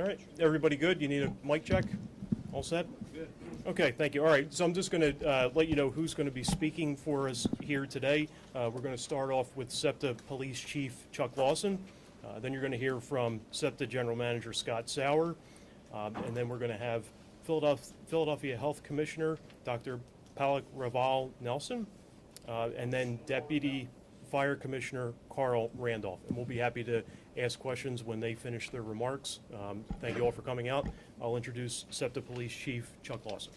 All right, everybody good? You need a mic check? All set? Good. Okay, thank you. All right, so I'm just going to let you know who's going to be speaking for us here today. We're going to start off with SEPTA Police Chief Chuck Lawson. Then you're going to hear from SEPTA General Manager Scott Sauer. And then we're going to have Philadelphia Health Commissioner Dr. Palak Raval Nelson. And then Deputy Fire Commissioner Carl Randolph. And we'll be happy to ask questions when they finish their remarks. Thank you all for coming out. I'll introduce SEPTA Police Chief Chuck Lawson.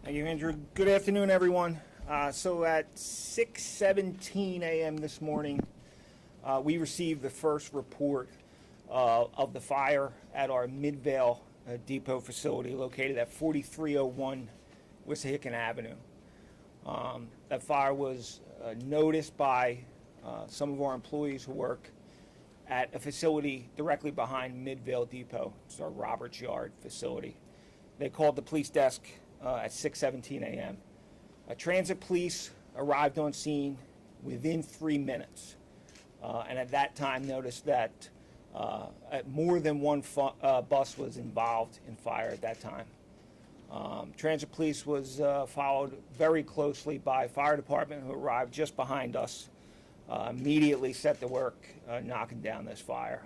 Thank you, Andrew. Good afternoon, everyone. So at 6:17 a.m. this morning, we received the first report of the fire at our Midvale depot facility located at 4301 Wissahickon Avenue. That fire was noticed by some of our employees who work at a facility directly behind Midvale Depot. It's our Roberts Yard facility. They called the police desk at 6:17 a.m. Transit police arrived on scene within 3 minutes, and at that time noticed that more than one bus was involved in fire at that time. Transit police was followed very closely by fire department, who arrived just behind us, immediately set to work knocking down this fire.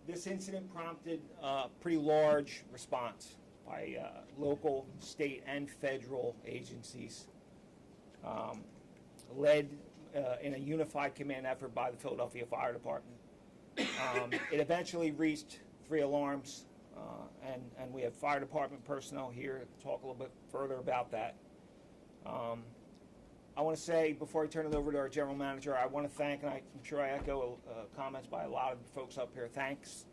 This incident prompted a pretty large response by local, state, and federal agencies, led in a unified command effort by the Philadelphia Fire Department. It eventually reached 3 alarms, and we have fire department personnel here to talk a little bit further about that. I want to say, before I turn it over to our general manager, I want to thank, and I'm sure I echo comments by a lot of the folks up here, thanks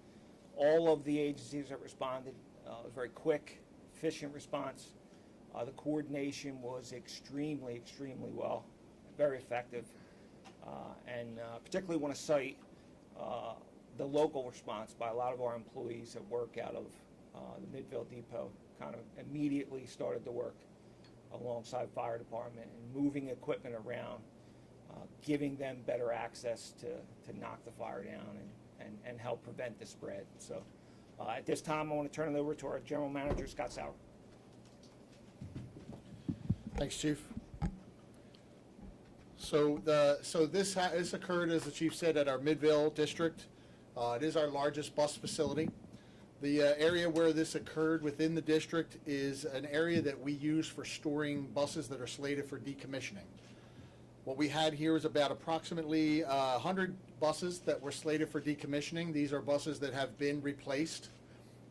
all of the agencies that responded. It was a very quick, efficient response. The coordination was extremely well, very effective, and particularly want to cite the local response by a lot of our employees that work out of the Midvale Depot. Kind of immediately started to work alongside fire department and moving equipment around, giving them better access to knock the fire down and help prevent the spread. So at this time, I want to turn it over to our general manager, Scott Sauer. Thanks, Chief. So this occurred, as the Chief said, at our Midvale district. It is our largest bus facility. The area where this occurred within the district is an area that we use for storing buses that are slated for decommissioning. What we had here is about approximately 100 buses that were slated for decommissioning. These are buses that have been replaced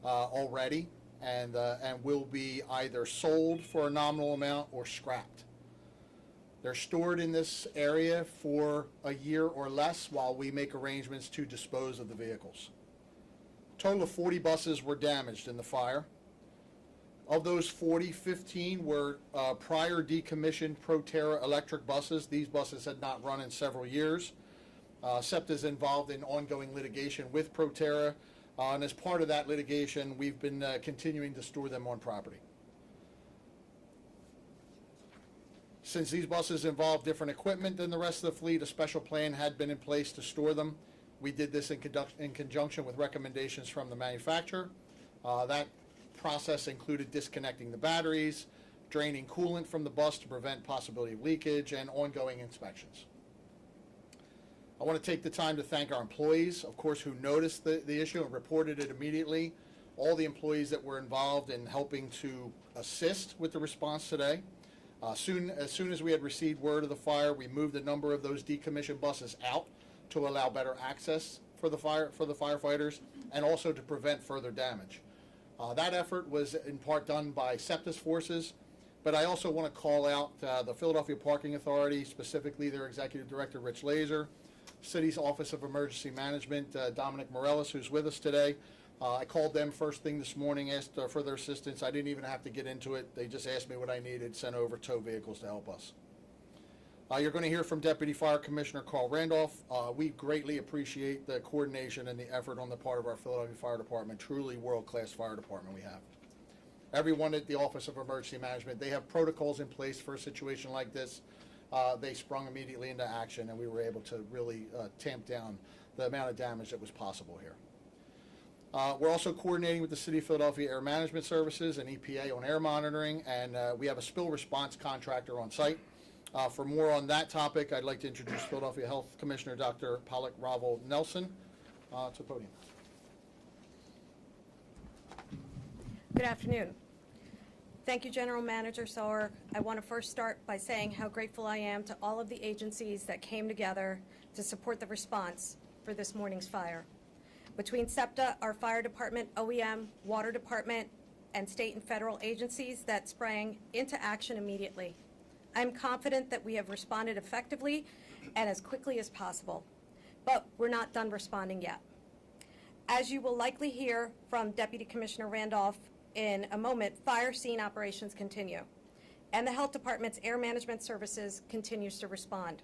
already and will be either sold for a nominal amount or scrapped. They're stored in this area for a year or less while we make arrangements to dispose of the vehicles. A total of 40 buses were damaged in the fire. Of those 40, 15 were prior decommissioned Proterra electric buses. These buses had not run in several years. SEPTA is involved in ongoing litigation with Proterra, and as part of that litigation, we've been continuing to store them on property. Since these buses involve different equipment than the rest of the fleet, a special plan had been in place to store them. We did this in conjunction with recommendations from the manufacturer. That process included disconnecting the batteries, draining coolant from the bus to prevent possibility of leakage, and ongoing inspections. I want to take the time to thank our employees, of course, who noticed the issue and reported it immediately. All the employees that were involved in helping to assist with the response today. As soon as we had received word of the fire, we moved a number of those decommissioned buses out to allow better access for the firefighters and also to prevent further damage. That effort was in part done by SEPTA's forces, but I also want to call out the Philadelphia Parking Authority, specifically their Executive Director, Rich Laser, City's Office of Emergency Management, Dominic Morellis, who's with us today. I called them first thing this morning, asked for their assistance. I didn't even have to get into it. They just asked me what I needed, sent over tow vehicles to help us. You're going to hear from Deputy Fire Commissioner Carl Randolph. We greatly appreciate the coordination and the effort on the part of our Philadelphia Fire Department. Truly world-class fire department we have. Everyone at the Office of Emergency Management, they have protocols in place for a situation like this. They sprung immediately into action, and we were able to really tamp down the amount of damage that was possible here. We're also coordinating with the City of Philadelphia Air Management Services and EPA on air monitoring, and we have a spill response contractor on site. For more on that topic, I'd like to introduce Philadelphia Health Commissioner Dr. Pollock Ravel Nelson to the podium. Good afternoon. Thank you, General Manager Sower. I want to first start by saying how grateful I am to all of the agencies that came together to support the response for this morning's fire. Between SEPTA, our fire department, OEM, water department, and state and federal agencies that sprang into action immediately, I'm confident that we have responded effectively and as quickly as possible. But we're not done responding yet. As you will likely hear from Deputy Commissioner Randolph in a moment, fire scene operations continue, and the Health Department's Air Management Services continues to respond.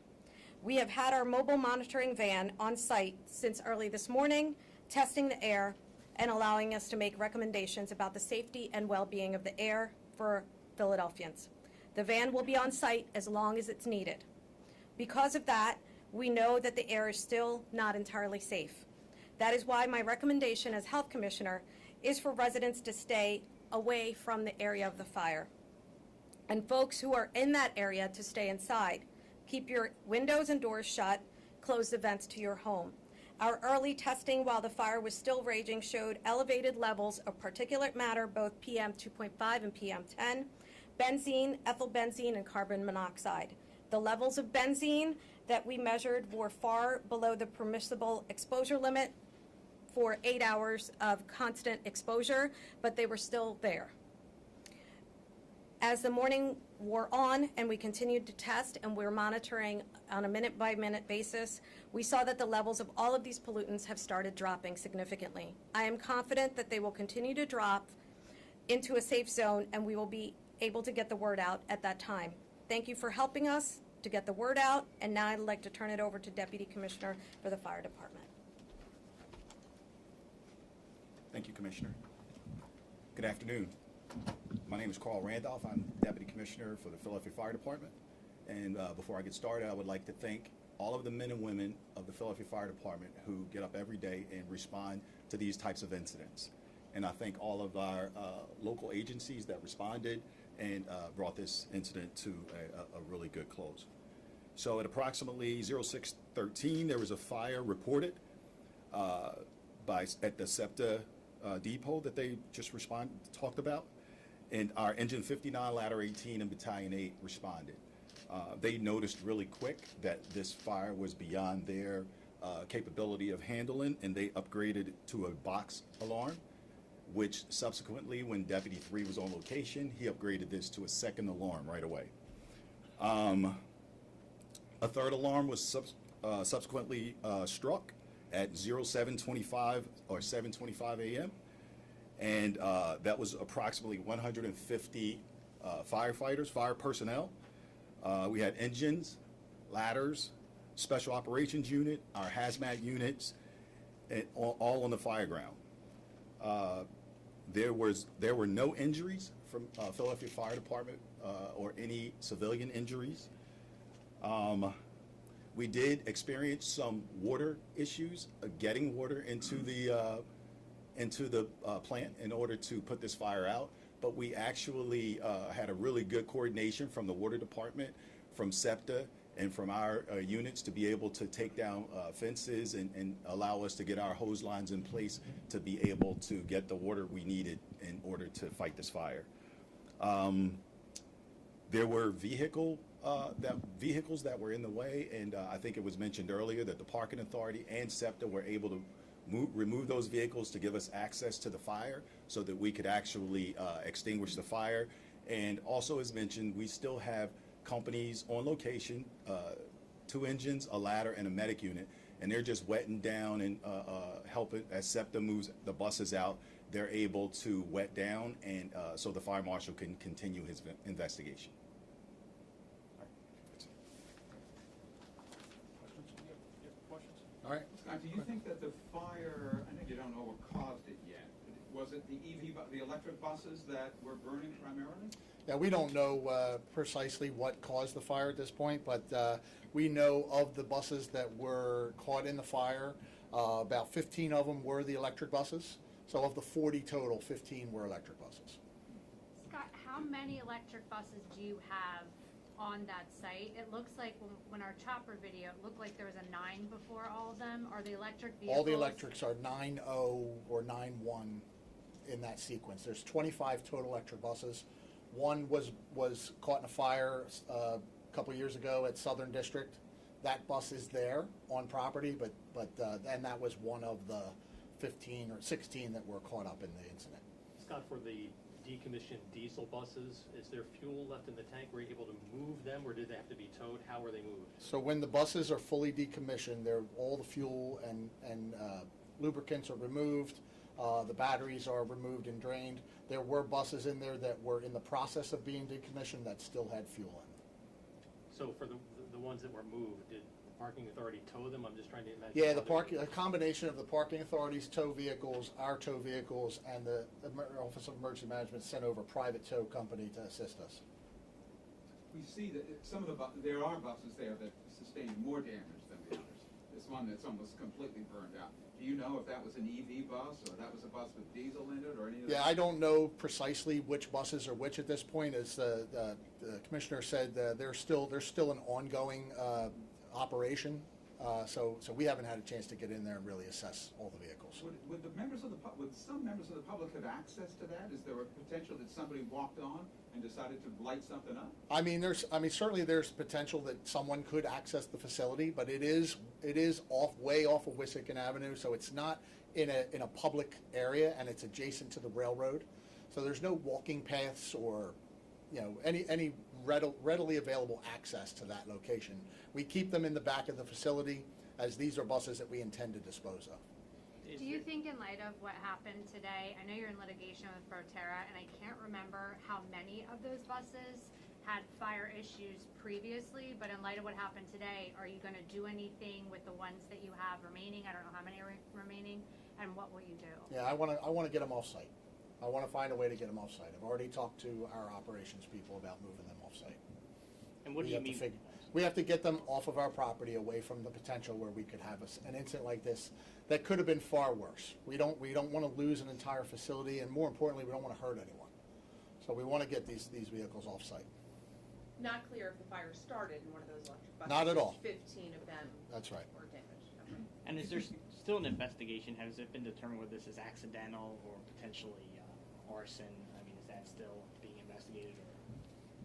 We have had our mobile monitoring van on site since early this morning, testing the air and allowing us to make recommendations about the safety and well-being of the air for Philadelphians. The van will be on site as long as it's needed. Because of that, we know that the air is still not entirely safe. That is why my recommendation as Health Commissioner is for residents to stay away from the area of the fire, and folks who are in that area to stay inside. Keep your windows and doors shut, close the vents to your home. Our early testing while the fire was still raging showed elevated levels of particulate matter, both PM 2.5 and PM 10, benzene, ethylbenzene, and carbon monoxide. The levels of benzene that we measured were far below the permissible exposure limit for 8 hours of constant exposure, but they were still there. As the morning wore on and we continued to test and we're monitoring on a minute-by-minute basis, we saw that the levels of all of these pollutants have started dropping significantly. I am confident that they will continue to drop into a safe zone and we will be able to get the word out at that time. Thank you for helping us to get the word out, and now I'd like to turn it over to Deputy Commissioner for the Fire Department. Thank you, Commissioner. Good afternoon. My name is Carl Randolph. I'm Deputy Commissioner for the Philadelphia Fire Department. And before I get started, I would like to thank all of the men and women of the Philadelphia Fire Department who get up every day and respond to these types of incidents. And I thank all of our local agencies that responded and brought this incident to a really good close. So at approximately 06:13, there was a fire reported at the SEPTA depot that they just talked about, and our Engine 59, Ladder 18, and Battalion 8 responded. They noticed really quick that this fire was beyond their capability of handling, and they upgraded to a box alarm, which subsequently, when Deputy 3 was on location, he upgraded this to a second alarm right away. A third alarm was subsequently struck at 07:25 or 7:25 a.m. And that was approximately 150 firefighters, fire personnel. We had engines, ladders, special operations unit, our hazmat units, and all on the fire ground. There were no injuries from Philadelphia Fire Department or any civilian injuries. We did experience some water issues, getting water into the plant in order to put this fire out. But we actually had a really good coordination from the water department, from SEPTA, and from our units to be able to take down fences and allow us to get our hose lines in place to be able to get the water we needed in order to fight this fire. There were vehicles that were in the way, and I think it was mentioned earlier that the parking authority and SEPTA were able to remove those vehicles to give us access to the fire so that we could actually extinguish the fire. And also, as mentioned, we still have companies on location, 2 engines, a ladder, and a medic unit, and they're just wetting down and helping as SEPTA moves the buses out. They're able to wet down, and so the fire marshal can continue his investigation. All right. Scott, do you think that the fire, I know you don't know what caused it yet, but was it the electric buses that were burning primarily? Yeah, we don't know precisely what caused the fire at this point, but we know of the buses that were caught in the fire. About 15 of them were the electric buses. So of the 40 total, 15 were electric buses. Scott, how many electric buses do you have on that site? It looks like when our chopper video, it looked like there was a 9 before all of them. Are the electric vehicles? All the electrics are 9.0 or 9.1 in that sequence. There's 25 total electric buses. One was caught in a fire a couple years ago at Southern District. That bus is there on property, but and that was one of the 15 or 16 that were caught up in the incident. Scott, for the decommissioned diesel buses, is there fuel left in the tank? Were you able to move them, or did they have to be towed? How were they moved? So when the buses are fully decommissioned, all the fuel and lubricants are removed. The batteries are removed and drained. There were buses in there that were in the process of being decommissioned that still had fuel in them. So for the ones that were moved, did the parking authority tow them? I'm just trying to imagine. Yeah, how a combination of the parking authorities' tow vehicles, our tow vehicles, and the Office of Emergency Management sent over a private tow company to assist us. We see that some of there are buses there that sustain more damage than the others. This one that's almost completely burned out. Do you know if that was an EV bus or that was a bus with diesel in it or any of that? Yeah, I don't know precisely which buses are which at this point. As the commissioner said, there's still an ongoing operation. So we haven't had a chance to get in there and really assess all the vehicles. Would some members of the public have access to that? Is there a potential that somebody walked on and decided to light something up? Certainly there's potential that someone could access the facility, but it is way off of Wissahickon Avenue, so it's not in a public area, and it's adjacent to the railroad. So there's no walking paths or any readily available access to that location. We keep them in the back of the facility, as these are buses that we intend to dispose of. Do you think, in light of what happened today, I know you're in litigation with Proterra, and I can't remember how many of those buses had fire issues previously, but in light of what happened today, are you going to do anything with the ones that you have remaining? I don't know how many are remaining, and what will you do? Yeah, I want to get them off site. I want to find a way to get them off site. I've already talked to our operations people about moving them off site. And what do you mean? We have to get them off of our property, away from the potential where we could have an incident like this that could have been far worse. We don't want to lose an entire facility, and more importantly, we don't want to hurt anyone. So we want to get these vehicles off site. Not clear if the fire started in one of those electric buses. Not at all. 15 of them. That's right. Were damaged. Okay. And is there still an investigation? Has it been determined whether this is accidental or potentially arson? I mean, is that still being investigated?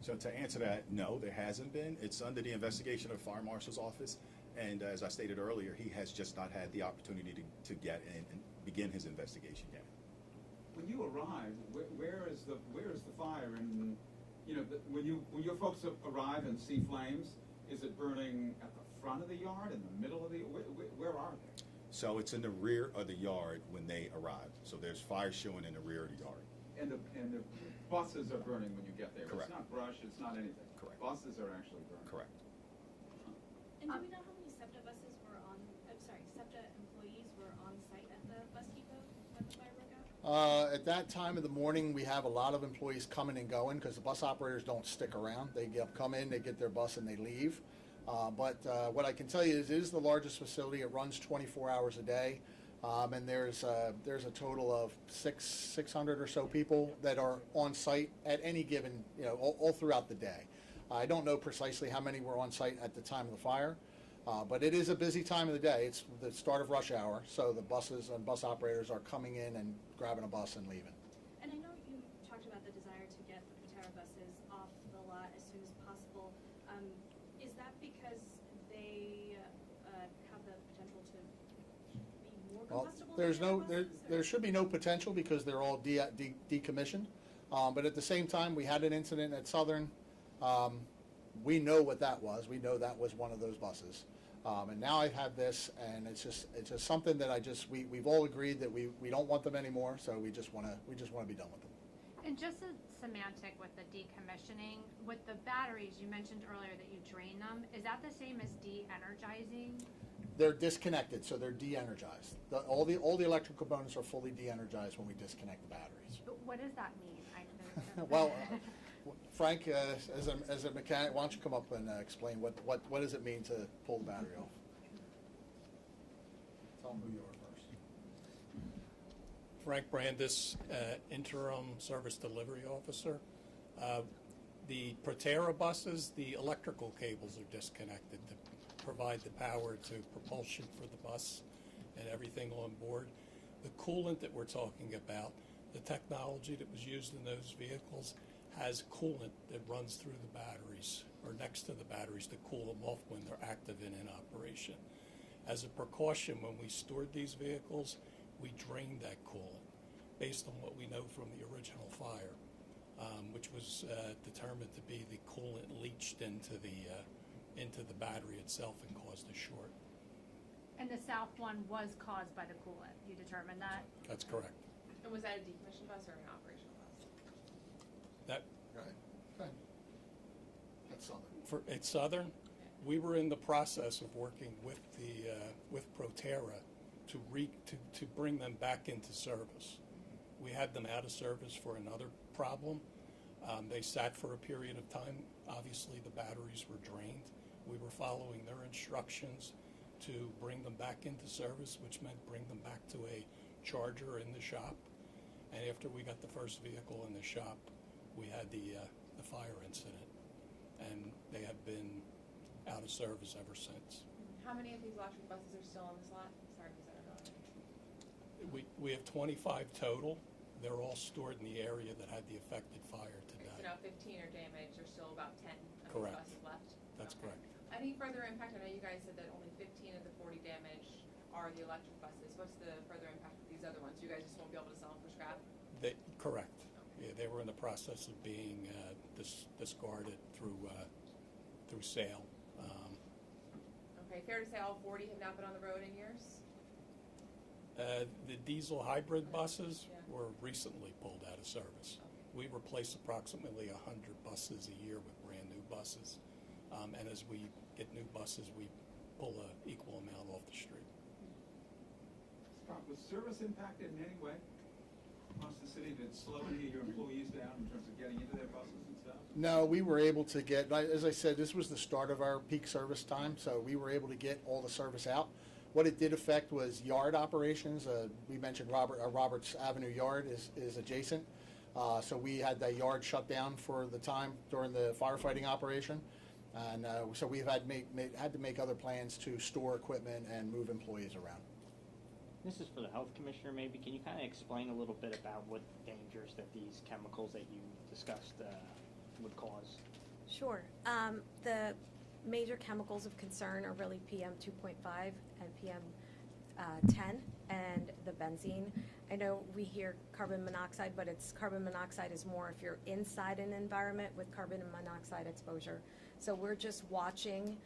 So to answer that, no, there hasn't been. It's under the investigation of the Fire Marshal's office, and as I stated earlier, he has just not had the opportunity to get in and begin his investigation yet. When you arrive, where is the fire? And when your folks arrive and see flames, is it burning at the front of the yard, in the middle of the? Where are they? So it's in the rear of the yard when they arrive. So there's fire showing in the rear of the yard. And the buses are burning when you get there. Correct. It's not brush. It's not anything. Correct. Buses are actually burning. Correct. And do we know how many SEPTA buses were SEPTA employees were on site at the bus depot when the fire broke out? At that time of the morning, we have a lot of employees coming and going because the bus operators don't stick around. They come in, they get their bus, and they leave. But what I can tell you is it is the largest facility. It runs 24 hours a day. And there's a total of 600 or so people that are on site at any given, all throughout the day. I don't know precisely how many were on site at the time of the fire, but it is a busy time of the day. It's the start of rush hour, so the buses and bus operators are coming in and grabbing a bus and leaving. And I know you talked about the desire to get the Proterra buses off the lot as soon as possible. Is that because they have the potential to be more combustible? There should be no potential because they're all decommissioned. But at the same time, we had an incident at Southern. We know what that was. We know that was one of those buses. And now I have this, and it's just something that we've all agreed that we don't want them anymore. So we just want to be done with them. And just a semantic with the decommissioning, with the batteries, you mentioned earlier that you drain them. Is that the same as de-energizing? They're disconnected, so they're de-energized. All the electrical components are fully de-energized when we disconnect the batteries. But what does that mean? Well, Frank, as a mechanic, why don't you come up and explain what does it mean to pull the battery off? tell them who you are first. Frank Brandis, interim service delivery officer. The Proterra buses, the electrical cables are disconnected to provide the power to propulsion for the bus and everything on board. The coolant that we're talking about, the technology that was used in those vehicles has coolant that runs through the batteries or next to the batteries to cool them off when they're active and in operation. As a precaution, when we stored these vehicles, we drained that coolant based on what we know from the original fire, which was determined to be the coolant leached into the battery itself and caused a short. And the south one was caused by the coolant, you determined that? That's correct. And was that a decommissioned bus or an operational bus? That Go ahead. Go ahead. That's Southern. it's Southern. We were in the process of working with the with Proterra to bring them back into service. We had them out of service for another problem. They sat for a period of time. Obviously, the batteries were drained. We were following their instructions to bring them back into service, which meant bring them back to a charger in the shop. And after we got the first vehicle in the shop, we had the fire incident, and they have been out of service ever since. How many of these electric buses are still on this lot? Sorry, because I don't know. We have 25 total. They're all stored in the area that had the affected fire today. So now 15 are damaged. There's still about 10 of Correct. these buses left? That's Okay. correct. Any further impact? I know you guys said that only 15 of the 40 damaged are the electric buses. What's the further impact of these other ones? You guys just won't be able to sell them for scrap? Correct. Yeah, they were in the process of being discarded through sale. Okay, fair to say all 40 have not been on the road in years? The diesel hybrid buses Yeah. were recently pulled out of service. We replace approximately 100 buses a year with brand new buses. And as we get new buses, we pull an equal amount off the street. Scott, was service impacted in any way across the city? Did it slow any of your employees down in terms of getting into their buses and stuff? No, we were able to get, as I said, this was the start of our peak service time, so we were able to get all the service out. What it did affect was yard operations. We mentioned Roberts Avenue Yard is adjacent. So we had that yard shut down for the time during the firefighting operation. And so we've had to make other plans to store equipment and move employees around. This is for the health commissioner, maybe. Can you kind of explain a little bit about what dangers that these chemicals that you discussed would cause? Sure. The major chemicals of concern are really PM 2.5 and PM 10 and the benzene. I know we hear carbon monoxide, but carbon monoxide is more if you're inside an environment with carbon monoxide exposure. So we're just watching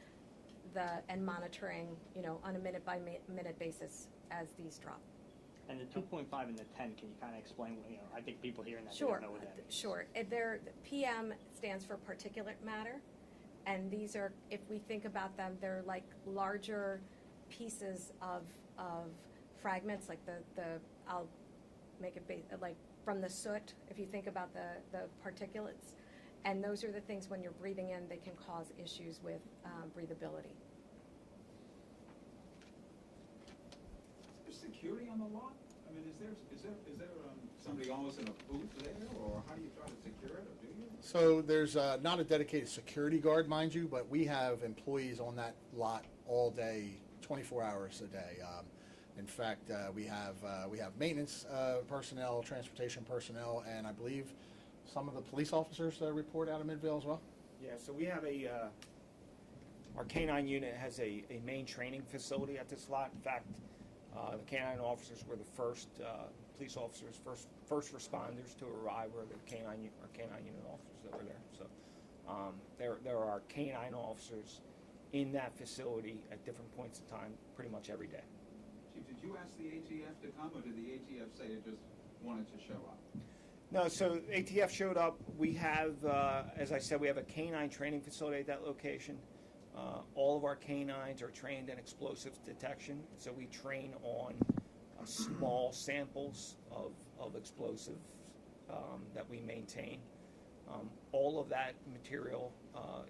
and monitoring, on a minute by minute basis as these drop. And the 2.5 and the 10, can you kind of explain, I think people hearing that Sure. don't know what that is. Sure. PM stands for particulate matter, and these are, if we think about them, they're like larger pieces of fragments, like I'll make it like from the soot, if you think about the particulates, and those are the things when you're breathing in, they can cause issues with breathability. Is there security on the lot? I mean, is there somebody almost in a booth there, or how do you try to secure it, or do you? So there's not a dedicated security guard, mind you, but we have employees on that lot all day, 24 hours a day. In fact, we have maintenance personnel, transportation personnel, and I believe some of the police officers report out of Midvale as well. Yeah, so we have our K-9 unit has a main training facility at this lot. In fact, the K-9 officers were the first police officers, first responders to arrive were the K-9 unit officers that were there. So there are K-9 officers in that facility at different points in time, pretty much every day. Chief, did you ask the ATF to come, or did the ATF say it just wanted to show up? No, so ATF showed up. We have, as I said, we have a K-9 training facility at that location. All of our K-9s are trained in explosives detection, so we train on small samples of explosives that we maintain. All of that material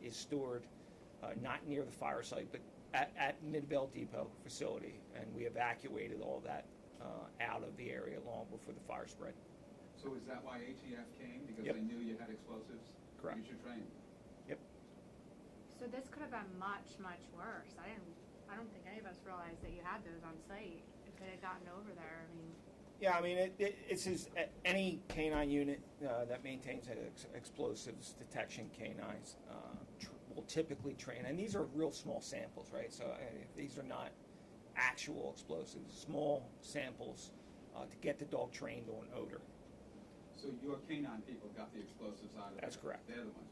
is stored not near the fire site, but at Midvale Depot facility, and we evacuated all that out of the area long before the fire spread. So is that why ATF came? Because Yep. they knew you had explosives? Correct. You should train. Yep. So this could have been much, much worse. I don't think any of us realized that you had those on site. If it had gotten over there, I mean. Yeah, I mean, it's just any canine unit that maintains explosives detection canines will typically train, and these are real small samples, right? So these are not actual explosives, small samples to get the dog trained on odor. So your canine people got the explosives out of there? That's correct. They're the ones